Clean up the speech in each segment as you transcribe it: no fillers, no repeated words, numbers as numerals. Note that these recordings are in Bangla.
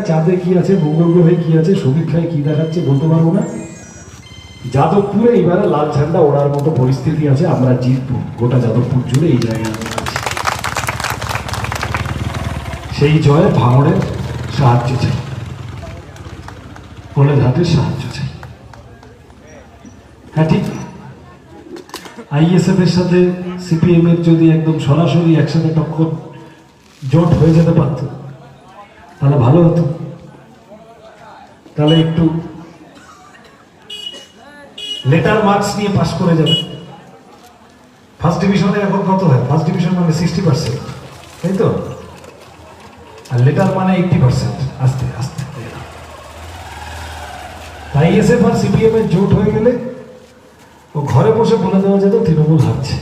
চাঁদে কি আছে, মঙ্গল গ্রহে কি আছে, সমীক্ষায় কি দেখাচ্ছে বলতে পারবো না। যাদবপুরে এবারে লাল ঝান্ডা ওড়ার মতো পরিস্থিতি আছে, আমরা জিতবো। গোটা যাদবপুর জুড়ে এই জায়গায় আমরা আছি। সেই জয়ে ভাঙড়ের সাহায্য চাই, কোলেঘাটের সাহায্য চাই। হ্যাঁ ঠিক, আইএসএফ এর সাথে সিপিএম এর যদি একদম সরাসরি একসাথে টক্কর জোট হয়ে যেতে পারত তাহলে ভালো হতো। তাহলে একটু লেটার মার্কস নিয়ে পাস করে যাবে। ফার্স্ট ডিভিশনে এখন কত হয়? ফার্স্ট ডিভিশন মানে 60%, তাই তো? আর লেটার মানে 80%। আস্তে আস্তে আইএসএফ আর সিপিএম এর জোট হয়ে গেলে ও ঘরে বসে বলে দেওয়া যেত তৃণমূল হারছে।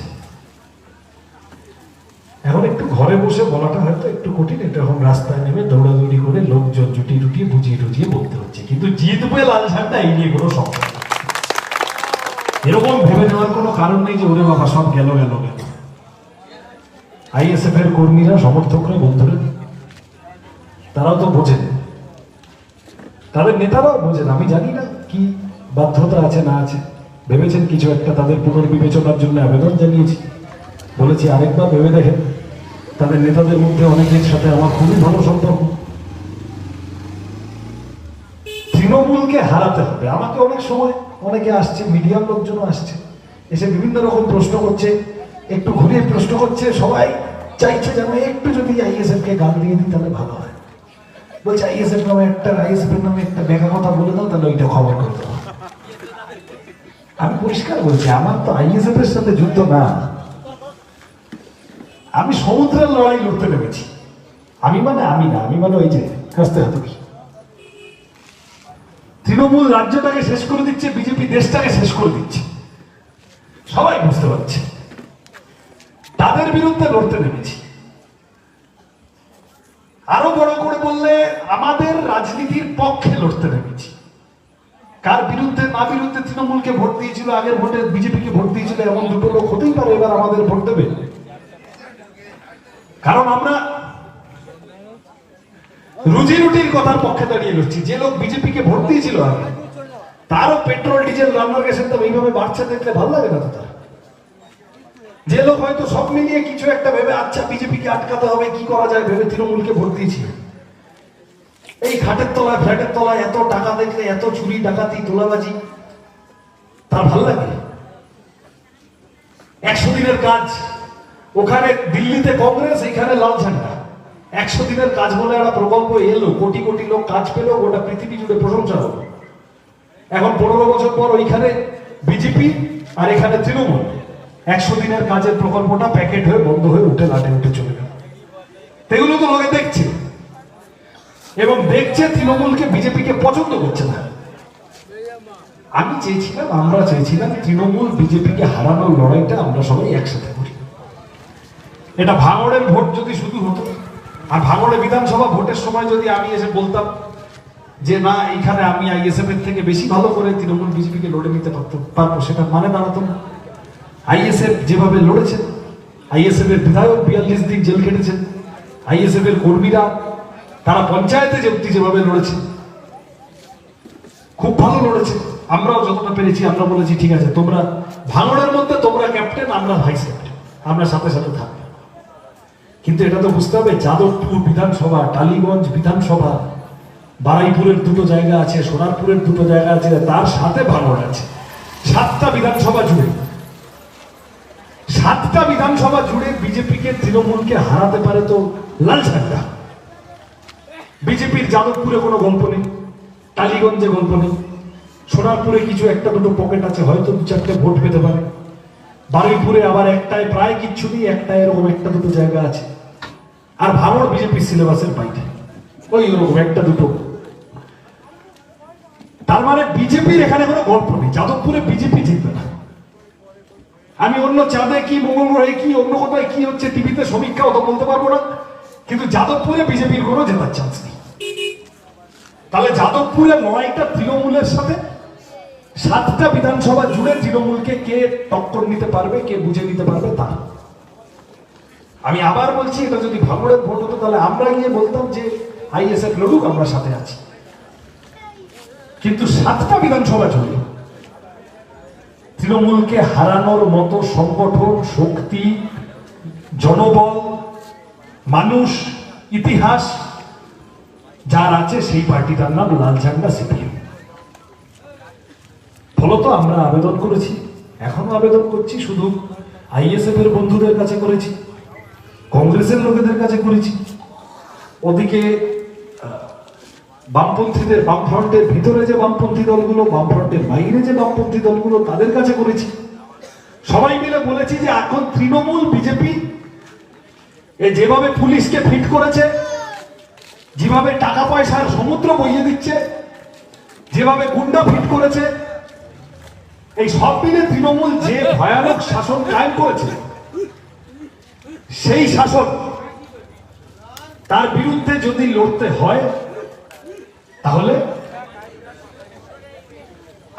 এখন একটু ঘরে বসে বলাটা হয়তো একটু কঠিন, এটা এখন রাস্তায় নেমে দৌড়াদৌড়ি করে লোকজন জুটিয়ে টুটিয়ে বুঝিয়ে টুজিয়ে বলতে হচ্ছে। কিন্তু জিতবে লাল ঝান্ডা, এই নিয়ে কোনো শখ নেই। এরকম ভেবে নেওয়ার কোনো কারণ নেই যে ওরে বাবা সব গেল গেল গেল। আইএসএফ এর কর্মীরা, সমর্থকরা, বন্ধুরা তারাও তো বোঝেন, তাদের নেতারাও বোঝেন। আমি জানি না কি বাধ্যতা আছে না আছে, ভেবেছেন কিছু একটা তাদের পুনর্বিবেচনার জন্য আবেদন জানিয়েছি, বলেছি আরেকবার ভেবে দেখেন। তাদের নেতাদের মধ্যে অনেকের সাথে আমার খুবই ভালো সম্পর্ক। তৃণমূলকে হারাতে হবে। আমাকে অনেক সময় অনেকে আসছে, মিডিয়ার লোকজনও আসছে, এসে বিভিন্ন রকম প্রশ্ন করছে, একটু ঘুরিয়ে প্রশ্ন করছে। সবাই চাইছে যেন একটু যদি আইএসএফ কে গাল দিয়ে দিই তাহলে ভালো হয়। বলছে আইএসএফ নামে একটা বেকা কথা বলে দাও, তাহলে ওইটা খবর করে দেবো। আমি পরিষ্কার বলছি, আমার তো আইএসএফ এর সাথে যুদ্ধ না, আমি সমুদ্রের লড়াই লড়তে নেমেছি। আমি মানে ওই যে কাস্তে হাতুড়ি। তৃণমূল রাজ্যটাকে শেষ করে দিচ্ছে, বিজেপি দেশটাকে শেষ করে দিচ্ছে, সবাই বুঝতে পারছে। তাদের বিরুদ্ধে লড়তে নেমেছি। আরো বড় করে বললে আমাদের রাজনীতির পক্ষে লড়তে নেমেছি। কার বিরুদ্ধে? না বিরুদ্ধে তৃণমূলকে ভোট দিয়েছিল, আগের ভোটে বিজেপিকে ভোট দিয়েছিল, এমন দুটো লোক হতেই পারে এবার আমাদের ভোট দেবে। কারণ আমরা রুজি রুটির কথার পক্ষে দাঁড়িয়ে লড়ছি। যে লোক বিজেপিকে ভোট দিয়েছিল আগে, তারও পেট্রোল ডিজেল রান্নার গ্যাসের দাম এইভাবে বাড়ছে দেখলে ভালো লাগে না তো তার। যে লোক হয়তো সব মিলিয়ে কিছু একটা ভেবে আচ্ছা বিজেপিকে আটকাতে হবে, কি করা যায় ভেবে তৃণমূলকে ভোট দিয়েছিল, এই ঘাটের তলায় ফ্ল্যাটের তলায় এত টাকা দেখলে, এত চুরি ডাকাতি তোলাবাজি, তার ভাল লাগে? 100 দিনের কাজ, ওখানে দিল্লিতে কংগ্রেস, এখানে লাল ঝান্ডা। 100 দিনের কাজ বলে একটা প্রকল্প এলো, কোটি কোটি লোক কাজ পেল, গোটা পৃথিবী জুড়ে প্রশংসা হলো। এখন 15 বছর পর ওইখানে বিজেপি আর এখানে তৃণমূল। 100 দিনের কাজের প্রকল্পটা প্যাকেট হয়ে বন্ধ হয়ে উঠে লাটে উঠে চলে গেল। এগুলো তো লোকে দেখছে, এবং দেখছে তৃণমূলকে, বিজেপিকে পছন্দ করছে না। আমি চেয়েছিলাম, আমরা চেয়েছিলাম তৃণমূল বিজেপিকে হারানোর লড়াইটা আমরা সবাই একসাথে করি। এটা ভাঙড়ের ভোট যদি শুধু হতো, আর ভাঙড়ে বিধানসভা ভোটের সময় যদি আমি এসে বলতাম যে না এখানে আমি আইএসএফ এর থেকে বেশি ভালো করে তৃণমূল বিজেপিকে লড়ে নিতে পারবো, সেটা মানে দাঁড়াতো না। আইএসএফ যেভাবে লড়েছেন, আইএসএফ এর বিধায়ক 42 দিন জেল কেটেছেন, আইএসএফ এর কর্মীরা তারা পঞ্চায়েতে যেভাবে লড়েছে, খুব ভালো লড়েছে। আমরাও যতটা পেরেছি আমরা বলেছি ঠিক আছে, তোমরা ভাঙড়ের মধ্যে তোমরা ক্যাপ্টেন, আমরা ভাইস ক্যাপ্টেন, আমরা সাথে সাথে থাকবো। কিন্তু এটা তো বুঝতে হবে, যাদবপুর বিধানসভা, টালিগঞ্জ বিধানসভা, বারাইপুরের দুটো জায়গা আছে, সোনারপুরের দুটো জায়গা আছে, তার সাথে ভাঙড় আছে। 7টা বিধানসভা জুড়ে, 7টা বিধানসভা জুড়ে বিজেপিকে তৃণমূলকে হারাতে পারে তো লাল ঝান্ডা। বিজেপির যাদবপুরে কোনো গল্প নেই, টালিগঞ্জে গল্প নেই, সোনারপুরে কিছু একটা দুটো পকেট আছে, হয়তো 2-4টে ভোট পেতে পারে। বারুইপুরে আবার একটাই প্রায় কিচ্ছু নেই, একটাই এরকম একটা দুটো জায়গা আছে। আর ভাঙড় বিজেপির সিলেবাসের বাইরে, ওই রকম একটা দুটো। তার মানে বিজেপির এখানে কোনো গল্প নেই, যাদবপুরে বিজেপি জিতবে না। আমি অন্য চাঁদে কি, মঙ্গল গ্রহে কি, অন্য কোথায় কি হচ্ছে টিভিতে সমীক্ষা অত বলতে পারবো না, কিন্তু যাদবপুরে বিজেপির কোনো জেতার চান্স নেই। তাহলে যাদবপুরে 9টা তৃণমূলের সাথে 7টা বিধানসভা জুড়ে তৃণমূলকে কে টক্কর নিতে পারবে, কে বুঝে নিতে পারবে তা। আমি আবার বলছি, এটা যদি ভাঙড়ের ভোট হতো তাহলে আমরা গিয়ে বলতাম যে আইএসএফ লড়ুক, আমরা সাথে আছি। কিন্তু 7টা বিধানসভা জুড়ে তৃণমূলকে হারানোর মতো সংগঠন, শক্তি, জনবল, মানুষ, ইতিহাস যার আছে সেই পার্টিটার নাম লাল ঝান্ডা সিপিএম। ফলত আমরা আবেদন করেছি, এখনো আবেদন করছি, শুধু আইএসএফ এর বন্ধুদের কাছে করেছি, কংগ্রেসের লোকেদের কাছে করেছি, ওদিকে বামপন্থীদের, বামফ্রন্টের ভিতরে যে বামপন্থী দলগুলো, বামফ্রন্টের বাইরে যে বামপন্থী দলগুলো, তাদের কাছে করেছি। সবাই মিলে বলেছি যে এখন তৃণমূল, বিজেপি যেভাবে পুলিশকে ফিট করেছে, যেভাবে টাকা পয়সার সমুদ্র বইয়ে দিচ্ছে, যেভাবে গুন্ডা ফিট করেছে, এই সব মিলে তৃণমূল যে ভয়ানক শাসন কায়েম করেছে, সেই শাসন তার বিরুদ্ধে যদি লড়তে হয় তাহলে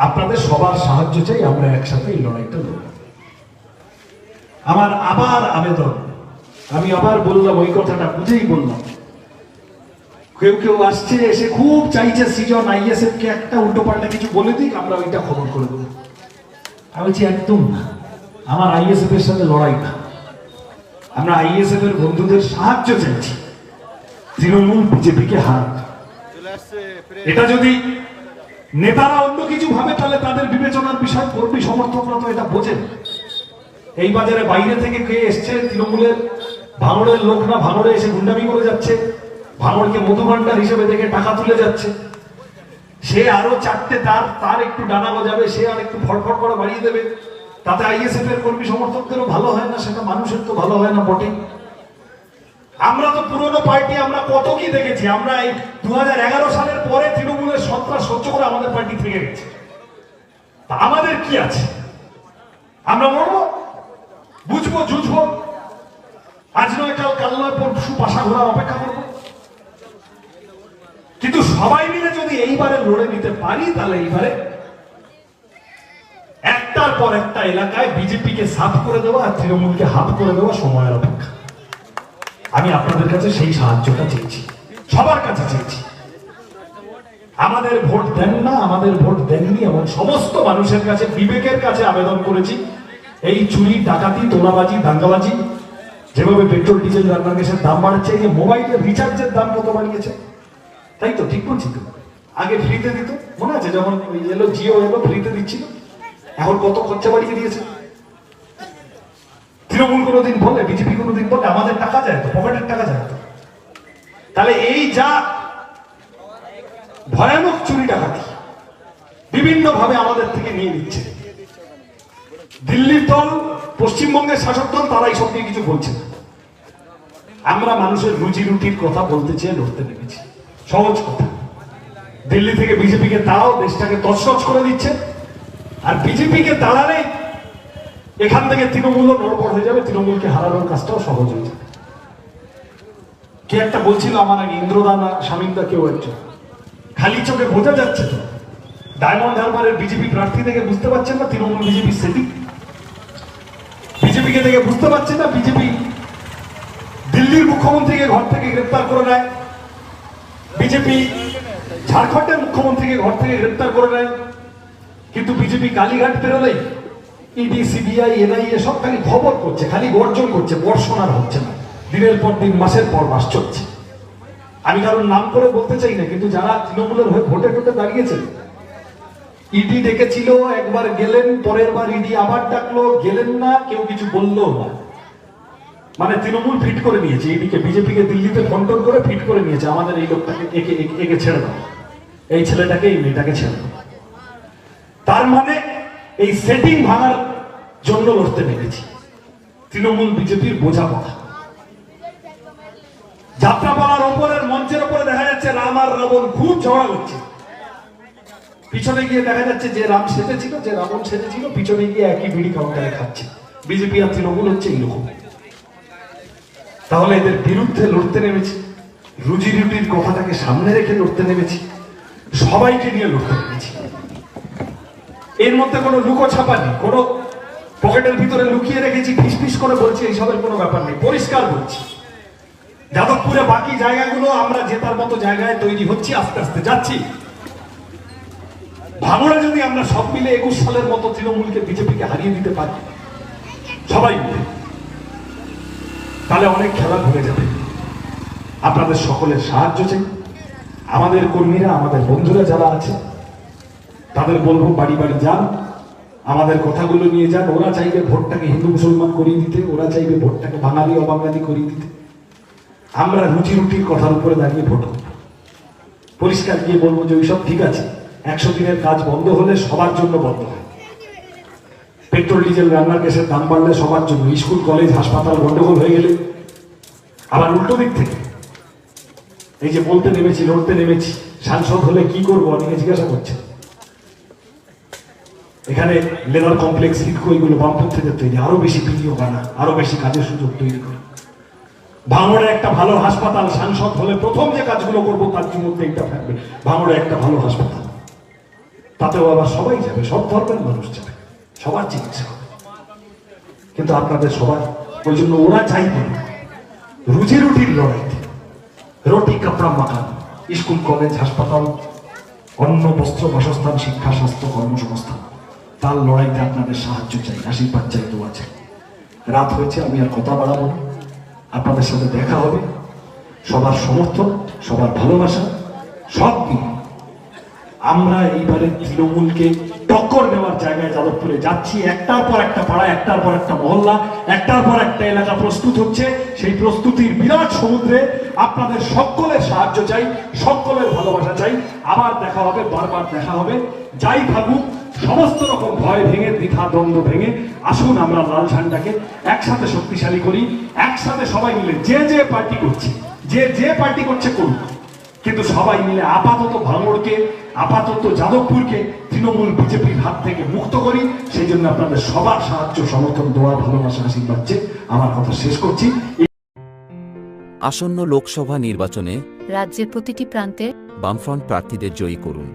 আপনাদের সবার সাহায্য চাই। আমরা একসাথে এই লড়াইটা লড়ব। আমার আবার আবেদন, আমি আবার বললাম, ওই কথাটা বুঝেই বললাম, কেউ কেউ আসছে, এসে খুব চাইছে সৃজন আইএসএফ কে একটা উল্টো পাল্টা কিছু বলে দিক, আমরা ওইটা খবর করে দেবো। আমি বলছি একদম না, আমার আইএসএফ এর সাথে লড়াই না, আমরা আইএসএফ এর বন্ধুদের সাহায্য চাইছি তৃণমূল বিজেপিকে হারাতে। এটা যদি নেতারা অন্য কিছু ভাবে তাহলে তাদের বিবেচনার বিষয়, কর্মী সমর্থকরা তো এটা বোঝেন। এই বাজারে বাইরে থেকে কে এসছে, তৃণমূলের ভাঙড়ের লোক না, ভাঙড়ে এসে গুন্ডামি করে যাচ্ছে, ভাঙড়কে মধুভান্ডার হিসেবে দেখে টাকা তুলে যাচ্ছে, সে আরো 4টে তার একটু ডানা গজাবে, সে আর একটু ফটফট করে বাড়িয়ে দেবে, তাতে আইএসএফ এর কর্মী সমর্থকদেরও ভালো হয় না, সেটা মানুষের তো ভালো হয় না বটে। আমরা তো পুরনো পার্টি, আমরা কত কি দেখেছি। আমরা এই 2011 সালের পরে তৃণমূলের সন্ত্রাস সহ্য করে আমাদের পার্টি থেকে গেছে। তা আমাদের কি আছে? আমরা মরবো, বুঝবো, জুঝবো, আজ নয় কাল, কাল নয় পরশু পাশা ঘোরার অপেক্ষা করবো। কিন্তু সবাই মিলে যদি এইবারে লড়ে নিতে পারি, তাহলে এইবারে একটার পর একটা এলাকায় বিজেপিকে সাফ করে দেওয়া আর তৃণমূলকে হাফ করে দেওয়া সময়ের অপেক্ষা। আমি আপনাদের কাছে সেই সাহায্যটা চেয়েছি, সবার কাছে চেয়েছি। আমাদের ভোট দেন না, আমাদের ভোট দেননি এমন সমস্ত মানুষের কাছে, বিবেকের কাছে আবেদন করেছি। এই চুরি, ডাকাতি, তোলাবাজি, দাঙ্গাবাজি, যেভাবে পেট্রোল, ডিজেল, রান্নার গ্যাসের দাম বাড়ছে, এই যে মোবাইলের রিচার্জের দাম কত বাড়িয়েছে, তাই তো? ঠিক বলছি তো? আগে ফ্রিতে দিত, মনে আছে? যখন ওই এলো জিও এলো, ফ্রিতে দিচ্ছিল, এখন কত খরচা বাড়িয়ে দিয়েছে। তৃণমূল কোনোদিন বলে, বিজেপি কোনোদিন বলে আমাদের টাকা যায় তো, পকেটের টাকা যায় তো? তাহলে এই যা ভয়ানক চুরি ডাকাতি বিভিন্ন ভাবে আমাদের থেকে নিয়ে নিচ্ছে, দিল্লির দল, পশ্চিমবঙ্গের শাসক দল, তারা এইসব নিয়ে কিছু বলছে না। আমরা মানুষের রুজি রুটির কথা বলতে চেয়ে লড়তে নেমেছি। সহজ কথা, দিল্লি থেকে বিজেপিকে তাড়াও, দেশটাকে তছনছ করে দিচ্ছে, আর বিজেপিকে তাড়ালে এখান থেকে তৃণমূল নড়বড় হয়ে যাবে, তৃণমূলকে হারানোর কাজটাও সহজ হয়ে যাবে। কে একটা বলছিল আমার আগে, ইন্দ্রদানা স্বামীন্দা, কেউ একজন, খালি চোখে বোঝা যাচ্ছে তো ডায়মন্ড হারবারের বিজেপি প্রার্থী থেকে বুঝতে পারছেন না তৃণমূল বিজেপি সেটিং, বিজেপিকে থেকে বুঝতে পারছেন না বিজেপি দিল্লির মুখ্যমন্ত্রীকে ঘর থেকে গ্রেপ্তার করে নেয়, বিজেপি ঝাড়খণ্ডের মুখ্যমন্ত্রীকে ঘর থেকে গ্রেপ্তার করে নেয়, কিন্তু বিজেপি কালীঘাট পেরোলেই ইডি, সিবিআই, এনআইএ সব খালি খবর করছে, খালি গর্জন করছে, বর্ষণ আর হচ্ছে না, দিনের পর দিন, মাসের পর মাস চলছে। আমি কারোর নাম করে বলতে চাই না, কিন্তু যারা তৃণমূলের হয়ে ভোটে টোটে দাঁড়িয়েছেন, ইডি ডেকেছিল, একবার গেলেন, পরের বার ইডি আবার ডাকলো, গেলেন না, কেউ কিছু বললো না। মানে তৃণমূল ফিট করে নিয়েছে ইডিকে, বিজেপিকে দিল্লিতে কন্ট্রোল করে ফিট করে নিয়েছে, আমাদের এই লোকটাকে একে ছেড়ে দাও, এই ছেলেটাকে, এই মেয়েটাকে ছেড়ে দাও। তার মানে এই সেটিং ভাঙার জন্য লড়তে নেমেছি। তৃণমূল বিজেপির বোঝাপড়া, যাত্রাপালার ওপরের মঞ্চের উপরে দেখা যাচ্ছে রাম আর রাবণ খুব ঝগড়া করছে, পিছনে গিয়ে দেখা যাচ্ছে যে রাম সেজেছিল, যে রাবণ সেজেছিল, পিছনে গিয়ে একই বিড়ি কাউন্টারে খাচ্ছে। বিজেপি আর তৃণমূল হচ্ছে এইরকম। তাহলে এদের বিরুদ্ধে লড়তে নেমেছি, রুজি রুটির কথাটাকে সামনে রেখে লড়তে নেমেছি, সবাইকে নিয়ে লড়তে নেমেছি। এর মধ্যে কোনো লুকো ছাপা নেই, কোনো পকেটের ভিতরে লুকিয়ে রেখেছি, ফিস ফিস করে বলছি, এইসবের কোনো ব্যাপার নেই, পরিষ্কার বলছি। যাদবপুরে বাকি জায়গাগুলো আমরা জেতার মতো জায়গায় তৈরি হচ্ছি, আস্তে আস্তে যাচ্ছি। ভাঙড়ে যদি আমরা সব মিলে 21 সালের মতো তৃণমূলকে বিজেপিকে হারিয়ে দিতে পারি সবাই মিলে, তাহলে অনেক খেলা ঘুরে যাবে। আপনাদের সকলের সাহায্য চাই। আমাদের কর্মীরা, আমাদের বন্ধুরা যারা আছে তাদের বলবো বাড়ি বাড়ি যান, আমাদের কথাগুলো নিয়ে যান। ওরা চাইবে ভোটটাকে হিন্দু মুসলমান করিয়ে দিতে, ওরা চাইবে ভোটটাকে বাঙালি অবাঙালি করিয়ে দিতে। আমরা রুটি রুটির কথার উপরে দাঁড়িয়ে ভোট করব। পরিষ্কার গিয়ে বলবো যে ওইসব ঠিক আছে, 100 দিনের কাজ বন্ধ হলে সবার জন্য বন্ধ হয়। পেট্রোল ডিজেল রান্নার গ্যাসের দাম বাড়লে সবার জন্য, স্কুল কলেজ হাসপাতাল গন্ডগোল হয়ে গেলে। আবার উল্টো দিক থেকে এই যে বলতে নেমেছি, লড়তে নেমেছি, সাংসদ হলে কি করবো অনেকে জিজ্ঞাসা করছে। এখানে লেদার কমপ্লেক্স, হিটকো, এগুলো বামপন্থীদের তৈরি, আরো বেশি বিনিয়োগ আনা, আরো বেশি কাজের সুযোগ তৈরি করে। ভাঙড়ে একটা ভালো হাসপাতাল, সাংসদ হলে প্রথম যে কাজগুলো করবো তার মধ্যে একটা থাকবে, ভাঙড়ে একটা ভালো হাসপাতাল। তাতেও আবার সবাই যাবে, সব ধর্মের মানুষ যাবে, সবার চিকিৎসা হবে। কিন্তু আপনাদের সবার ওই জন্য ওরা চাইবে রুজি রুটির লড়াইতে, রুটি কাপড়া মাখান, স্কুল কলেজ হাসপাতাল, অন্ন বস্ত্র বাসস্থান শিক্ষা স্বাস্থ্য কর্মসংস্থান, তার লড়াইতে আপনাদের সাহায্য চাই, আশীর্বাদ চাই, দোয়া চাই। রাত হয়েছে, আমি আর কথা বাড়াবো না। আপনাদের সাথে দেখা হবে, সবার সমর্থন, সবার ভালোবাসা সব নিয়ে আমরা এইবারে তৃণমূলকে টক্কর দেওয়ার জায়গায় যাদবপুরে যাচ্ছি। একটার পর একটা পাড়া, একটার পর একটা মহল্লা, একটার পর একটা এলাকা প্রস্তুত হচ্ছে। সেই প্রস্তুতির বিরাট সমুদ্রে আপনাদের সকলের সাহায্য চাই, সকলের ভালোবাসা চাই। আবার দেখা হবে, বারবার দেখা হবে। যাই থাকুক, সমস্ত রকম ভয় ভেঙে, দ্বিধা দ্বন্দ্ব ভেঙে আসুন আমরা লাল ঝান্ডাকে একসাথে শক্তিশালী করি। একসাথে সবাই মিলে যে পার্টি করছে, যে পার্টি করছে করুক, কিন্তু সবাই মিলে আপাতত ভাঙড়কে, আপাতত যাদবপুরকে তৃণমূল বিজেপির হাত থেকে মুক্ত করি। সেই জন্য আপনাদের সবার সাহায্য, সমর্থন, দোয়া, ভালোবাসা, আশীর্বাদ চেয়ে আমার কথা শেষ করছি। আসন্ন লোকসভা নির্বাচনে রাজ্যের প্রতিটি প্রান্তে বামফ্রন্ট প্রার্থীদের জয়ী করুন।